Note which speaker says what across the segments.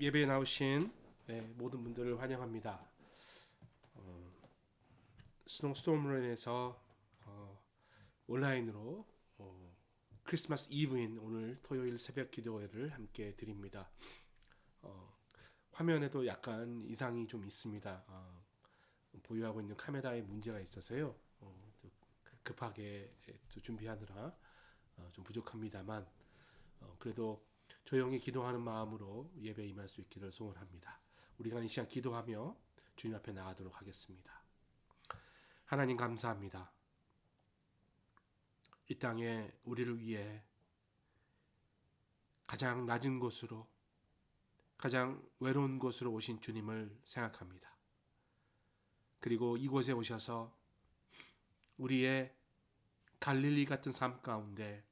Speaker 1: 예배에 나오신 모든 분들을 환영합니다. 스노우스톰으로 인해서 온라인으로 크리스마스 이브인 오늘 토요일 새벽 기도회를 함께 드립니다. 화면에도 약간 이상이 좀 있습니다. 보유하고 있는 카메라에 문제가 있어서요. 급하게 또 준비하느라 좀 부족합니다만 그래도 조용히 기도하는 마음으로 예배에 임할 수 있기를 소원합니다. 우리가 이 시간 기도하며 주님 앞에 나가도록 하겠습니다. 하나님 감사합니다. 이 땅에 우리를 위해 가장 낮은 곳으로, 가장 외로운 곳으로 오신 주님을 생각합니다. 그리고 이곳에 오셔서 우리의 갈릴리 같은 삶 가운데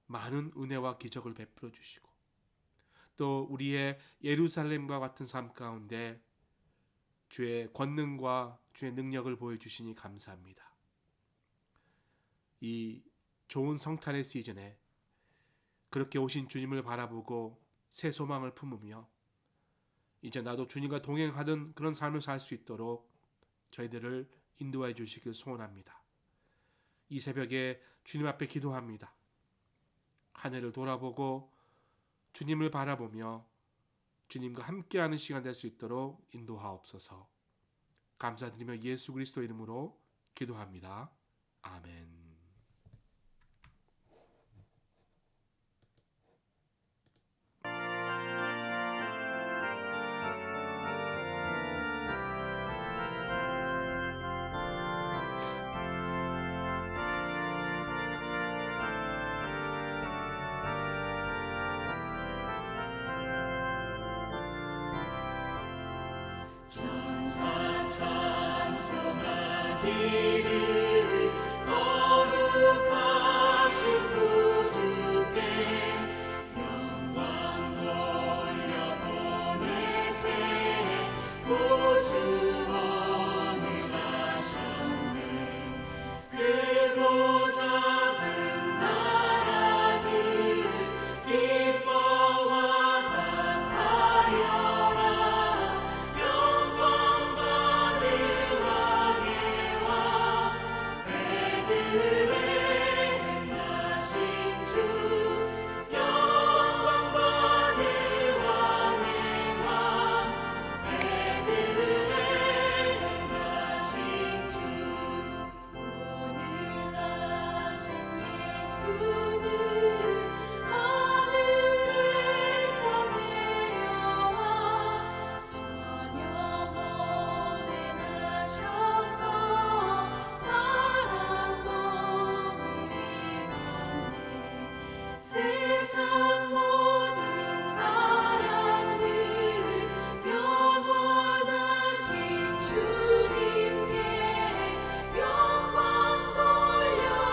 Speaker 1: 많은 은혜와 기적을 베풀어 주시고, 또 우리의 예루살렘과 같은 삶 가운데 주의 권능과 주의 능력을 보여주시니 감사합니다. 이 좋은 성탄의 시즌에 그렇게 오신 주님을 바라보고 새 소망을 품으며 이제 나도 주님과 동행하던 그런 삶을 살 수 있도록 저희들을 인도해 주시길 소원합니다. 이 새벽에 주님 앞에 기도합니다. 한 해를 돌아보고 주님을 바라보며 주님과 함께하는 시간 될 수 있도록 인도하옵소서. 감사드리며 예수 그리스도 이름으로 기도합니다. 아멘.
Speaker 2: 천사 찬송하기를 거룩하신 구주께 영광 돌려보내세. 구주원을 하셨네. 크고 작은 나라들 기뻐와 답하여라. 영광 받을 왕의 왕 베들레헴 나신 주. 영광 받을 왕의 왕 베들레헴 나신 주. 오늘 나신 예수는 하늘에서 내려와 저녁 몸에 나셔서 사람 몸을 입었네. 세상 모든 사람들 영원하신 주님께 영광 돌려보내며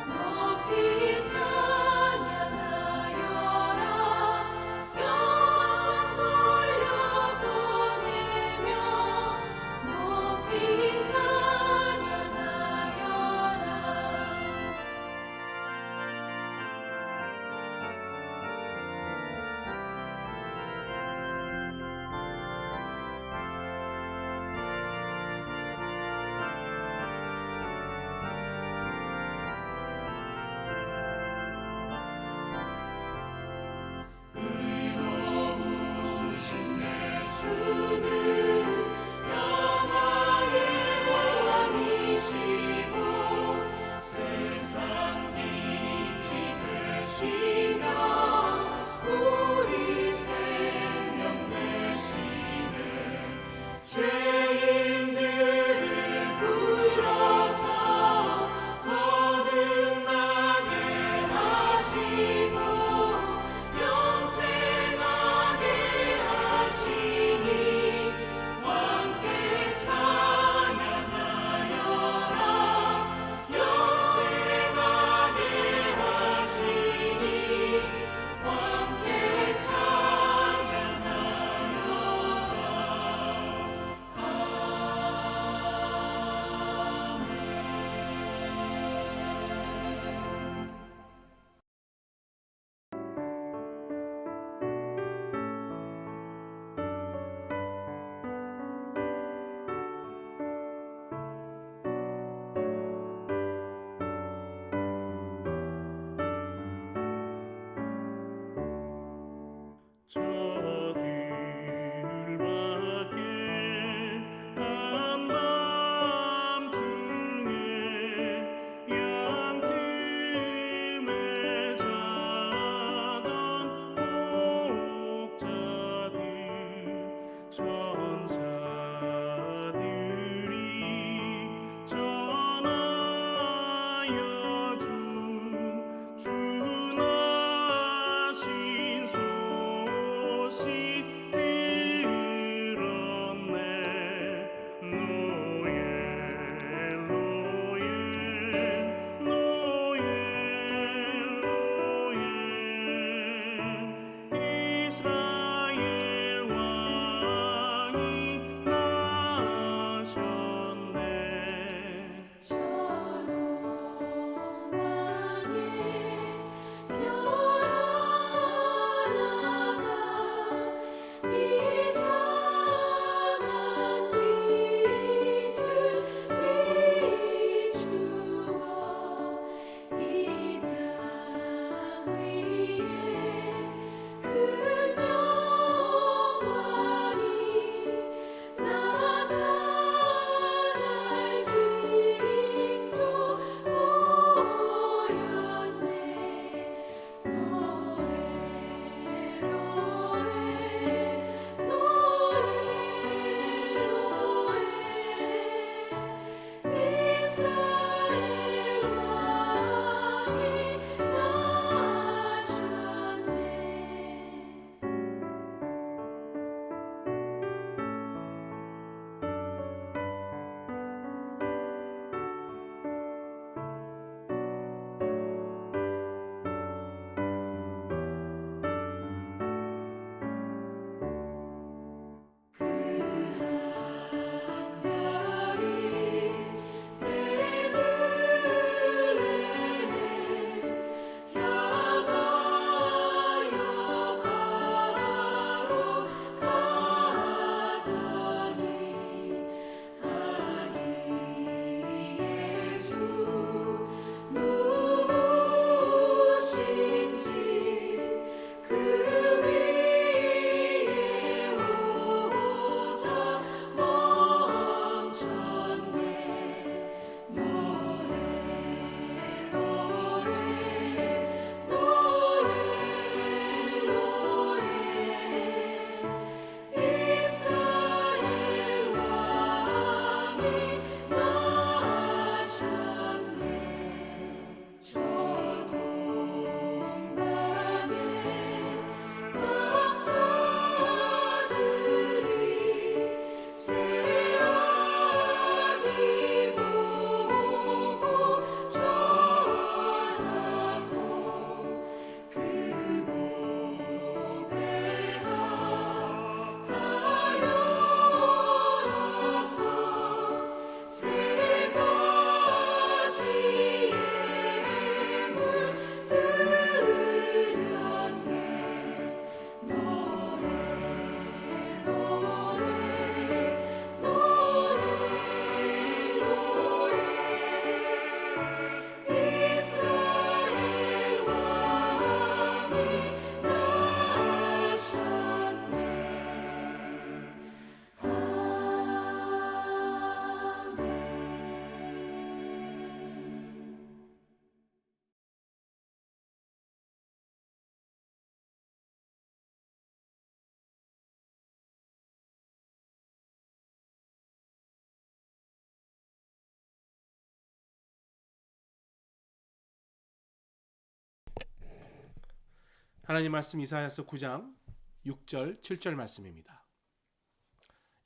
Speaker 2: 높이 찬양하여라. 영광 돌려보내며 높이 찬양하여라.
Speaker 1: 하나님 말씀 이사야서 9장 6절 7절 말씀입니다.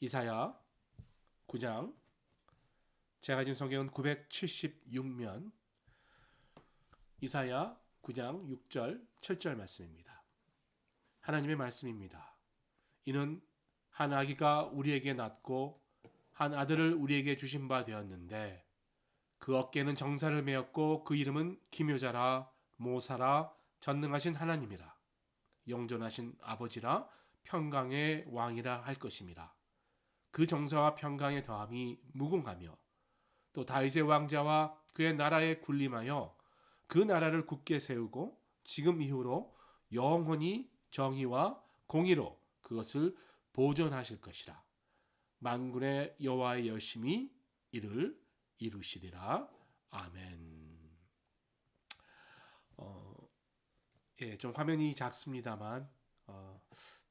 Speaker 1: 이사야 9장, 제가 가진 성경은 976면, 이사야 9장 6절 7절 말씀입니다. 하나님의 말씀입니다. 이는 한 아기가 우리에게 낳고 한 아들을 우리에게 주신 바 되었는데 그 어깨는 정사를 메었고 그 이름은 기묘자라 모사라 전능하신 하나님이라 영존하신 아버지라 평강의 왕이라 할 것임이라. 그 정사와 평강의 더함이 무궁하며 또 다윗의 왕자와 그의 나라에 군림하여 그 나라를 굳게 세우고 지금 이후로 영원히 정의와 공의로 그것을 보존하실 것이라. 만군의 여호와의 열심히 이를 이루시리라. 아멘. 좀 화면이 작습니다만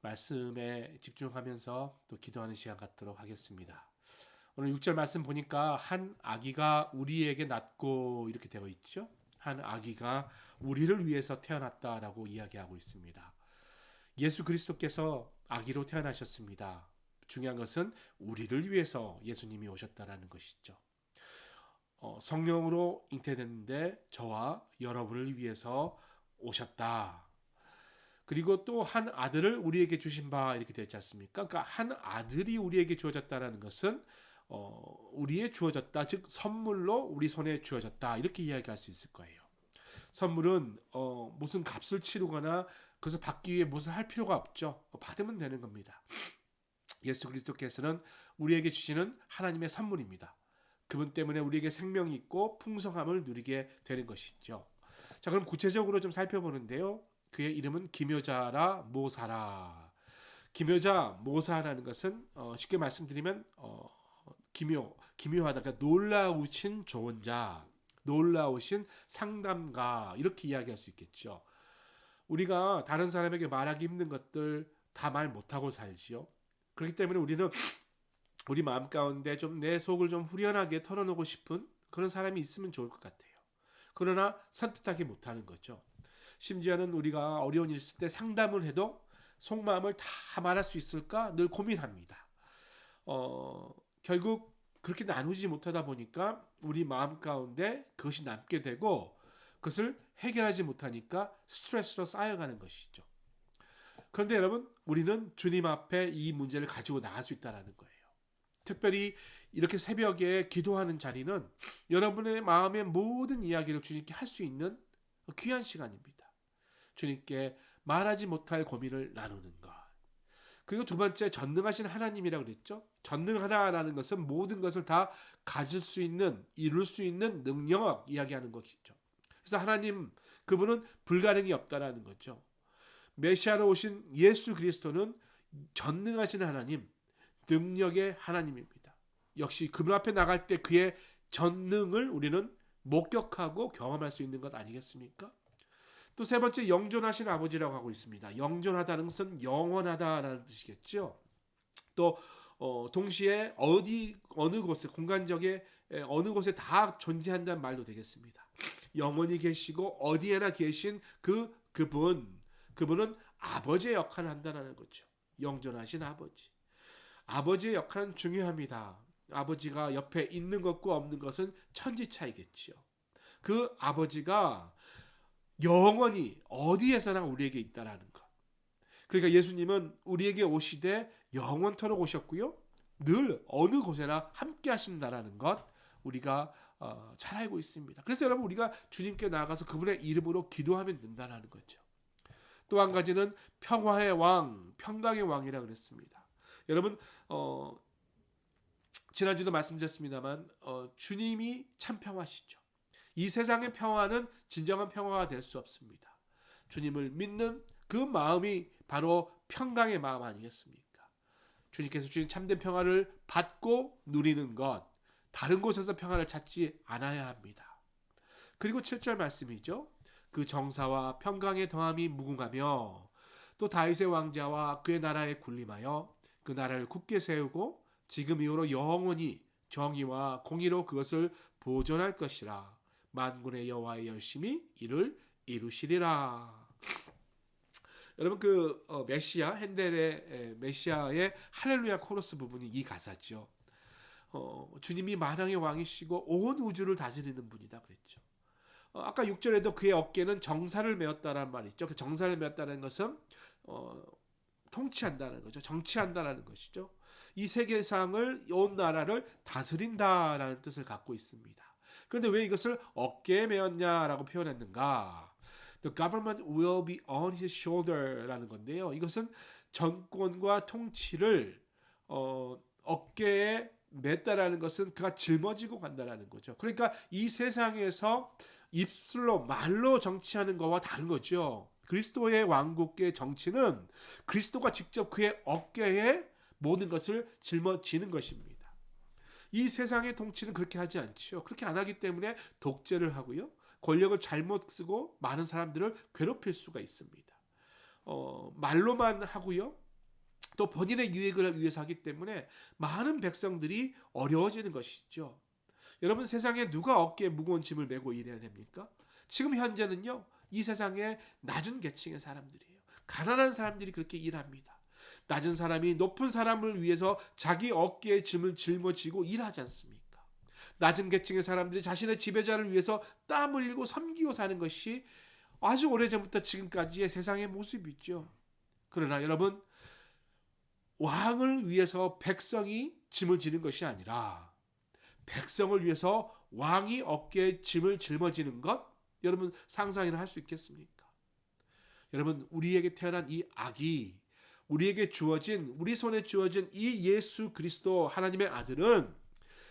Speaker 1: 말씀에 집중하면서 또 기도하는 시간 갖도록 하겠습니다. 오늘 6절 말씀 보니까 한 아기가 우리에게 낳고 이렇게 되어 있죠. 한 아기가 우리를 위해서 태어났다라고 이야기하고 있습니다. 예수 그리스도께서 아기로 태어나셨습니다. 중요한 것은 우리를 위해서 예수님이 오셨다라는 것이죠. 성령으로 잉태됐는데 저와 여러분을 위해서 오셨다. 그리고 또 한 아들을 우리에게 주신 바 이렇게 되지 않습니까? 그러니까 한 아들이 우리에게 주어졌다는 것은 우리에 주어졌다, 즉 선물로 우리 손에 주어졌다, 이렇게 이야기할 수 있을 거예요. 선물은 무슨 값을 치르거나 그것을 받기 위해 무엇을 할 필요가 없죠. 받으면 되는 겁니다. 예수 그리스도께서는 우리에게 주시는 하나님의 선물입니다. 그분 때문에 우리에게 생명이 있고 풍성함을 누리게 되는 것이죠. 자, 그럼 구체적으로 좀 살펴보는데요. 그의 이름은 기묘자라 모사라. 기묘자 모사라는 것은 쉽게 말씀드리면 기묘하다, 그러니까 놀라우신 조언자, 놀라우신 상담가, 이렇게 이야기할 수 있겠죠. 우리가 다른 사람에게 말하기 힘든 것들 다 말 못하고 살지요. 그렇기 때문에 우리는 우리 마음 가운데 좀 내 속을 좀 후련하게 털어놓고 싶은 그런 사람이 있으면 좋을 것 같아요. 그러나 선뜻하게 못하는 거죠. 심지어는 우리가 어려운 일 있을 때 상담을 해도 속마음을 다 말할 수 있을까 늘 고민합니다. 결국 그렇게 나누지 못하다 보니까 우리 마음 가운데 그것이 남게 되고 그것을 해결하지 못하니까 스트레스로 쌓여가는 것이죠. 그런데 여러분, 우리는 주님 앞에 이 문제를 가지고 나갈 수 있다는 거예요. 특별히 이렇게 새벽에 기도하는 자리는 여러분의 마음의 모든 이야기를 주님께 할 수 있는 귀한 시간입니다. 주님께 말하지 못할 고민을 나누는 것. 그리고 두 번째, 전능하신 하나님이라고 그랬죠. 전능하다라는 것은 모든 것을 다 가질 수 있는, 이룰 수 있는 능력 이야기하는 것이죠. 그래서 하나님, 그분은 불가능이 없다라는 거죠. 메시아로 오신 예수 그리스도는 전능하신 하나님, 능력의 하나님입니다. 역시 그분 앞에 나갈 때 그의 전능을 우리는 목격하고 경험할 수 있는 것 아니겠습니까? 또 세 번째, 영존하신 아버지라고 하고 있습니다. 영존하다는 것은 영원하다라는 뜻이겠죠. 또 동시에 어느 곳에, 공간적에 어느 곳에 다 존재한다는 말도 되겠습니다. 영원히 계시고 어디에나 계신 그분은 아버지의 역할을 한다는 거죠. 영존하신 아버지. 아버지의 역할은 중요합니다. 아버지가 옆에 있는 것과 없는 것은 천지차이겠죠. 그 아버지가 영원히 어디에서나 우리에게 있다라는 것. 그러니까 예수님은 우리에게 오시되 영원토록 오셨고요. 늘 어느 곳에나 함께 하신다라는 것 우리가 잘 알고 있습니다. 그래서 여러분, 우리가 주님께 나아가서 그분의 이름으로 기도하면 된다라는 거죠. 또 한 가지는 평화의 왕, 평강의 왕이라고 그랬습니다. 여러분, 지난주도 말씀드렸습니다만 주님이 참 평화시죠. 이 세상의 평화는 진정한 평화가 될 수 없습니다. 주님을 믿는 그 마음이 바로 평강의 마음 아니겠습니까? 주님께서 주신 참된 평화를 받고 누리는 것, 다른 곳에서 평화를 찾지 않아야 합니다. 그리고 7절 말씀이죠. 그 정사와 평강의 더함이 무궁하며 또 다윗의 왕자와 그의 나라에 군림하여 그 나라를 굳게 세우고 지금 이후로 영원히 정의와 공의로 그것을 보존할 것이라. 만군의 여호와의 열심히 이를 이루시리라. 여러분 그 메시아 핸델의 메시아의 할렐루야 코러스 부분이 이 가사죠. 주님이 만왕의 왕이시고 온 우주를 다스리는 분이다 그랬죠. 아까 6절에도 그의 어깨는 정사를 메었다라는 말이 있죠. 그 정사를 메었다는 것은 통치한다는 거죠. 정치한다라는 것이죠. 이 세계상을 온 나라를 다스린다라는 뜻을 갖고 있습니다. 그런데 왜 이것을 어깨에 메었냐라고 표현했는가? The government will be on his shoulder라는 건데요. 이것은 정권과 통치를 어깨에 맸다라는 것은 그가 짊어지고 간다라는 거죠. 그러니까 이 세상에서 입술로 말로 정치하는 것과 다른 거죠. 그리스도의 왕국의 정치는 그리스도가 직접 그의 어깨에 모든 것을 짊어지는 것입니다. 이 세상의 통치는 그렇게 하지 않죠. 그렇게 안 하기 때문에 독재를 하고요. 권력을 잘못 쓰고 많은 사람들을 괴롭힐 수가 있습니다. 말로만 하고요. 또 본인의 유익을 위해서 하기 때문에 많은 백성들이 어려워지는 것이죠. 여러분 세상에 누가 어깨에 무거운 짐을 메고 일해야 됩니까? 지금 현재는요. 이 세상에 낮은 계층의 사람들이에요. 가난한 사람들이 그렇게 일합니다. 낮은 사람이 높은 사람을 위해서 자기 어깨에 짐을 짊어지고 일하지 않습니까? 낮은 계층의 사람들이 자신의 지배자를 위해서 땀 흘리고 섬기고 사는 것이 아주 오래전부터 지금까지의 세상의 모습이죠. 그러나 여러분 왕을 위해서 백성이 짐을 지는 것이 아니라 백성을 위해서 왕이 어깨에 짐을 짊어지는 것 여러분 상상이나 할 수 있겠습니까? 여러분 우리에게 태어난 이 아기 우리에게 주어진 우리 손에 주어진 이 예수 그리스도 하나님의 아들은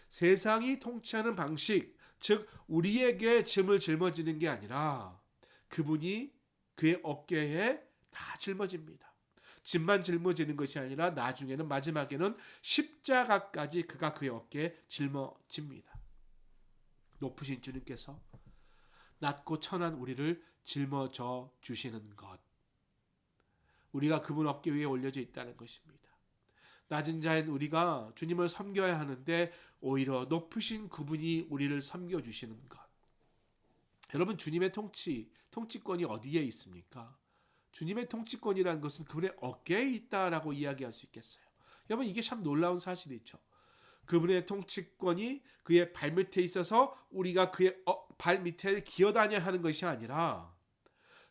Speaker 1: 세상이 통치하는 방식 즉 우리에게 짐을 짊어지는 게 아니라 그분이 그의 어깨에 다 짊어집니다. 짐만 짊어지는 것이 아니라 나중에는 마지막에는 십자가까지 그가 그의 어깨에 짊어집니다. 높으신 주님께서 낮고 천한 우리를 짊어져 주시는 것 우리가 그분 어깨 위에 올려져 있다는 것입니다. 낮은 자인 우리가 주님을 섬겨야 하는데 오히려 높으신 그분이 우리를 섬겨주시는 것. 여러분 주님의 통치권이 어디에 있습니까? 주님의 통치권이라는 것은 그분의 어깨에 있다라고 이야기할 수 있겠어요. 여러분 이게 참 놀라운 사실이죠. 그분의 통치권이 그의 발밑에 있어서 우리가 그의 발밑에 기어다녀야 하는 것이 아니라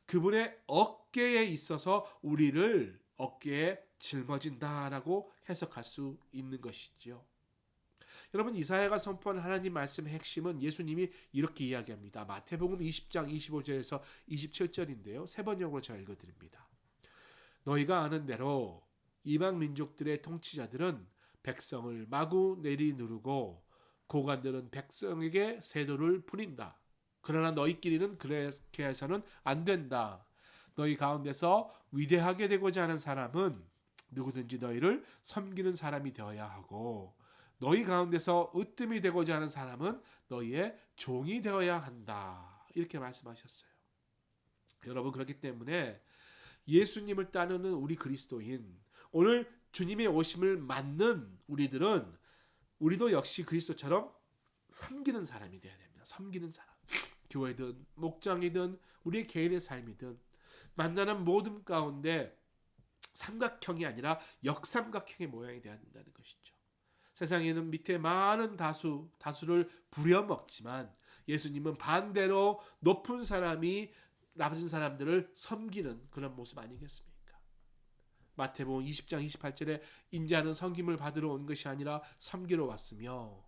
Speaker 1: 그분의 어깨에 있어서 우리를 어깨에 짊어진다라고 해석할 수 있는 것이죠. 여러분 이사야가 선포한 하나님 말씀의 핵심은 예수님이 이렇게 이야기합니다. 마태복음 20장 25절에서 27절인데요. 세 번역으로 제가 읽어드립니다. 너희가 아는 대로 이방 민족들의 통치자들은 백성을 마구 내리누르고 고관들은 백성에게 세도를 부린다. 그러나 너희끼리는 그렇게 해서는 안 된다. 너희 가운데서 위대하게 되고자 하는 사람은 누구든지 너희를 섬기는 사람이 되어야 하고 너희 가운데서 으뜸이 되고자 하는 사람은 너희의 종이 되어야 한다. 이렇게 말씀하셨어요. 여러분 그렇기 때문에 예수님을 따르는 우리 그리스도인 오늘 주님의 오심을 맞는 우리들은 우리도 역시 그리스도처럼 섬기는 사람이 되어야 됩니다. 섬기는 사람. 교회든 목장이든 우리의 개인의 삶이든 만나는 모든 가운데 삼각형이 아니라 역삼각형의 모양이 되어야 한다는 것이죠. 세상에는 밑에 많은 다수를 부려먹지만 예수님은 반대로 높은 사람이 낮은 사람들을 섬기는 그런 모습 아니겠습니까? 마태복음 20장 28절에 인자는 섬김을 받으러 온 것이 아니라 섬기러 왔으며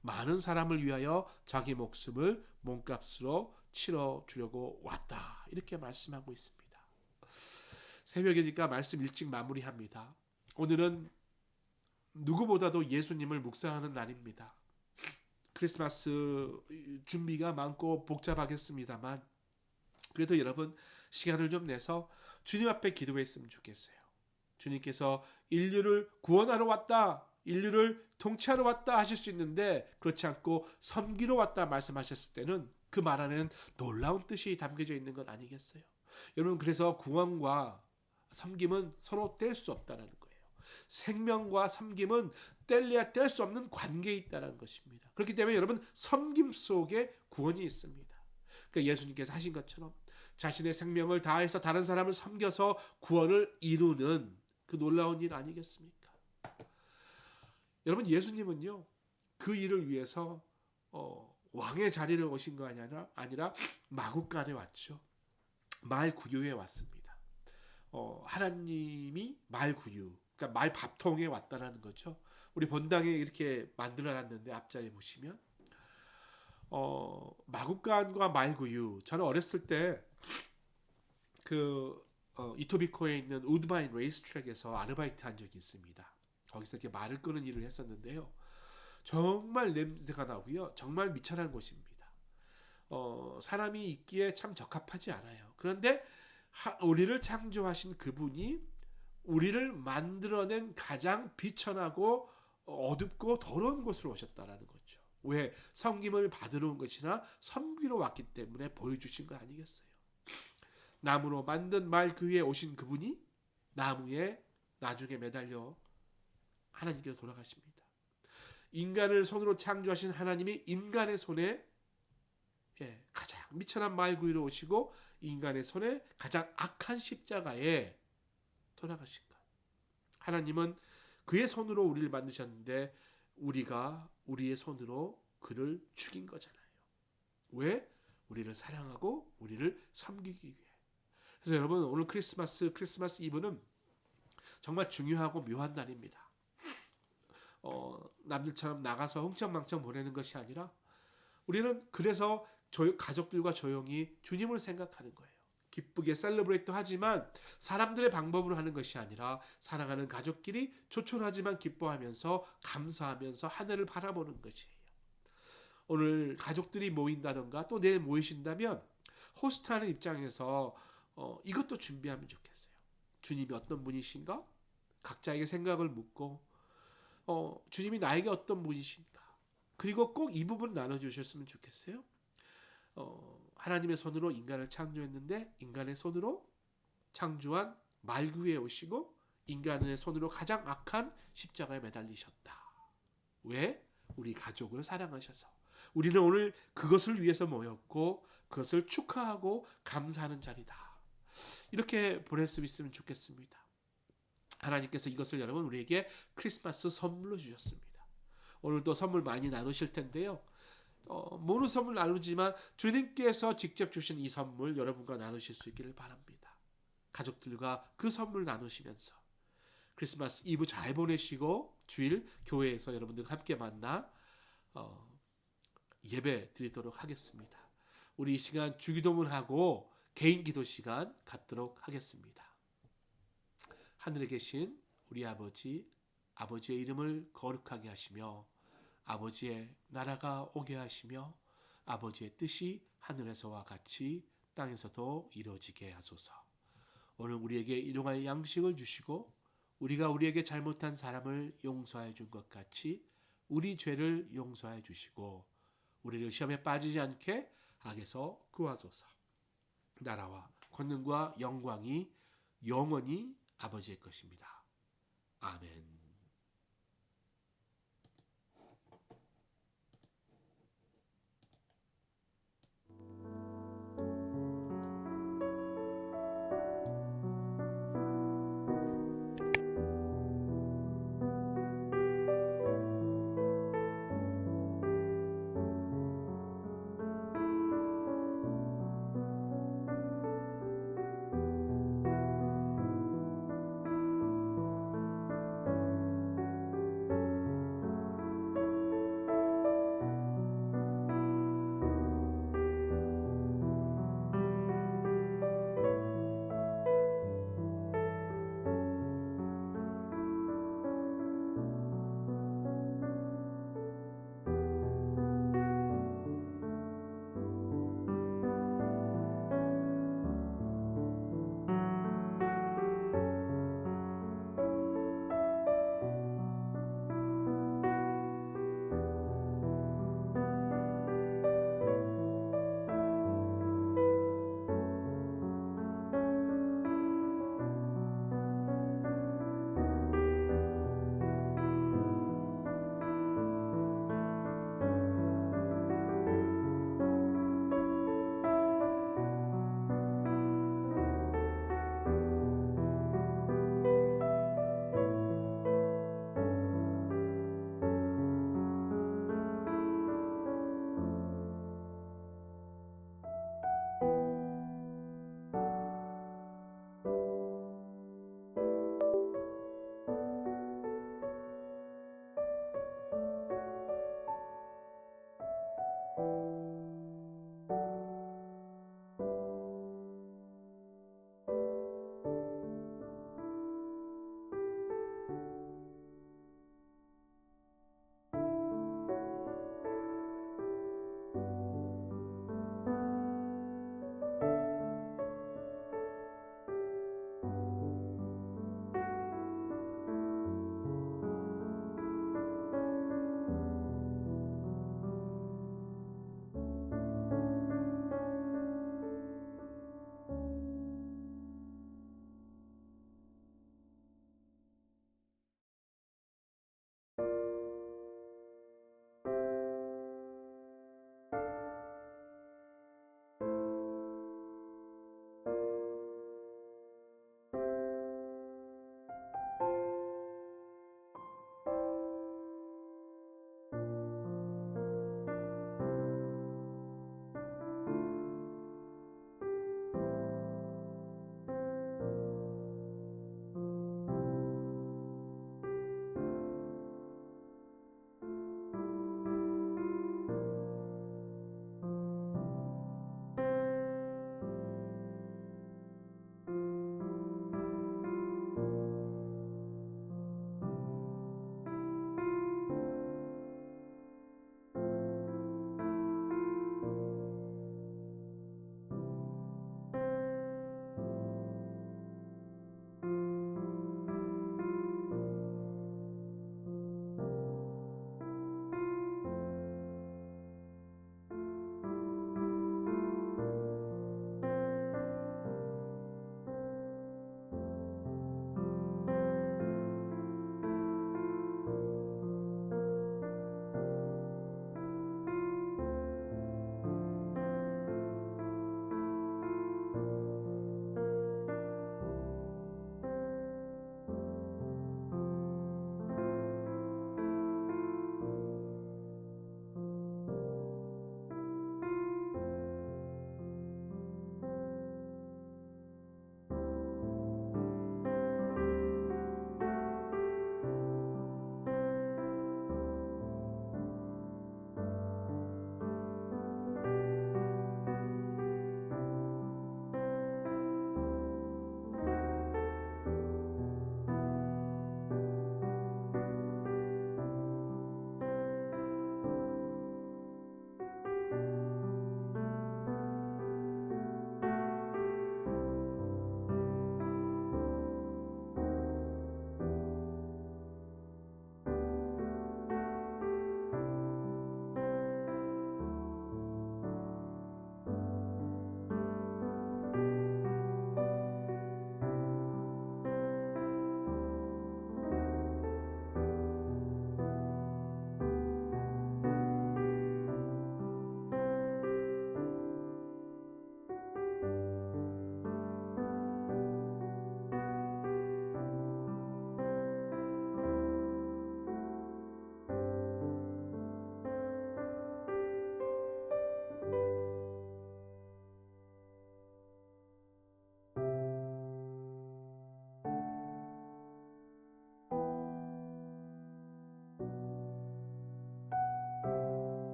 Speaker 1: 많은 사람을 위하여 자기 목숨을 몸값으로 치러주려고 왔다. 이렇게 말씀하고 있습니다. 새벽이니까 말씀 일찍 마무리합니다. 오늘은 누구보다도 예수님을 묵상하는 날입니다. 크리스마스 준비가 많고 복잡하겠습니다만 그래도 여러분 시간을 좀 내서 주님 앞에 기도했으면 좋겠어요. 주님께서 인류를 구원하러 왔다. 인류를 통치하러 왔다 하실 수 있는데 그렇지 않고 섬기러 왔다 말씀하셨을 때는 그 말 안에는 놀라운 뜻이 담겨져 있는 것 아니겠어요? 여러분 그래서 구원과 섬김은 서로 뗄 수 없다는 거예요. 생명과 섬김은 뗄래야 뗄 수 없는 관계에 있다는 것입니다. 그렇기 때문에 여러분 섬김 속에 구원이 있습니다. 그러니까 예수님께서 하신 것처럼 자신의 생명을 다해서 다른 사람을 섬겨서 구원을 이루는 그 놀라운 일 아니겠습니까? 여러분, 예수님은요, 그 일을 위해서 왕의 자리를 오신 거 아니라 마구간에 왔죠. 말구유에 왔습니다. 하나님이 말구유, 그러니까 말밥통에 왔다라는 거죠. 우리 본당에 이렇게 만들어놨는데 앞자리 보시면 마구간과 말구유. 저는 어렸을 때 그 이토비코에 있는 우드바인 레이스트랙에서 아르바이트 한 적이 있습니다. 거기서 이렇게 말을 끄는 일을 했었는데요. 정말 냄새가 나고요. 정말 미천한 곳입니다. 사람이 있기에 참 적합하지 않아요. 그런데 우리를 창조하신 그분이 우리를 만들어낸 가장 비천하고 어둡고 더러운 곳으로 오셨다라는 거죠. 왜? 섬김을 받으러 온 것이나 섬기러 왔기 때문에 보여주신 거 아니겠어요? 나무로 만든 말 그 위에 오신 그분이 나무에 나중에 매달려 하나님께로 돌아가십니다. 인간을 손으로 창조하신 하나님이 인간의 손에 가장 미천한 말구이로 오시고 인간의 손에 가장 악한 십자가에 돌아가신 것. 하나님은 그의 손으로 우리를 만드셨는데 우리가 우리의 손으로 그를 죽인 거잖아요. 왜? 우리를 사랑하고 우리를 섬기기 위해. 그래서 여러분, 오늘 크리스마스 이브는 정말 중요하고 묘한 날입니다. 남들처럼 나가서 흥청망청 보내는 것이 아니라 우리는 그래서 가족들과 조용히 주님을 생각하는 거예요. 기쁘게 셀러브레이트 하지만 사람들의 방법으로 하는 것이 아니라 사랑하는 가족끼리 조촐하지만 기뻐하면서 감사하면서 하늘을 바라보는 것이에요. 오늘 가족들이 모인다던가 또 내일 모이신다면 호스트하는 입장에서 이것도 준비하면 좋겠어요. 주님이 어떤 분이신가? 각자에게 생각을 묻고 주님이 나에게 어떤 분이신가? 그리고 꼭 이 부분 나눠주셨으면 좋겠어요. 하나님의 손으로 인간을 창조했는데 인간의 손으로 창조한 말구에 오시고 인간의 손으로 가장 악한 십자가에 매달리셨다. 왜? 우리 가족을 사랑하셔서. 우리는 오늘 그것을 위해서 모였고 그것을 축하하고 감사하는 자리다. 이렇게 보낼 수 있으면 좋겠습니다. 하나님께서 이것을 여러분 우리에게 크리스마스 선물로 주셨습니다. 오늘도 선물 많이 나누실 텐데요. 모든 선물 나누지만 주님께서 직접 주신 이 선물 여러분과 나누실 수 있기를 바랍니다. 가족들과 그 선물 나누시면서 크리스마스 이브 잘 보내시고 주일 교회에서 여러분들 함께 만나 예배 드리도록 하겠습니다. 우리 이 시간 주기도문하고 개인 기도 시간 갖도록 하겠습니다. 하늘에 계신 우리 아버지, 아버지의 이름을 거룩하게 하시며 아버지의 나라가 오게 하시며 아버지의 뜻이 하늘에서와 같이 땅에서도 이루어지게 하소서. 오늘 우리에게 일용할 양식을 주시고 우리가 우리에게 잘못한 사람을 용서해 준 것 같이 우리 죄를 용서해 주시고 우리를 시험에 빠지지 않게 악에서 구하소서. 나라와 권능과 영광이 영원히 아버지의 것입니다. 아멘.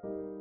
Speaker 2: 높여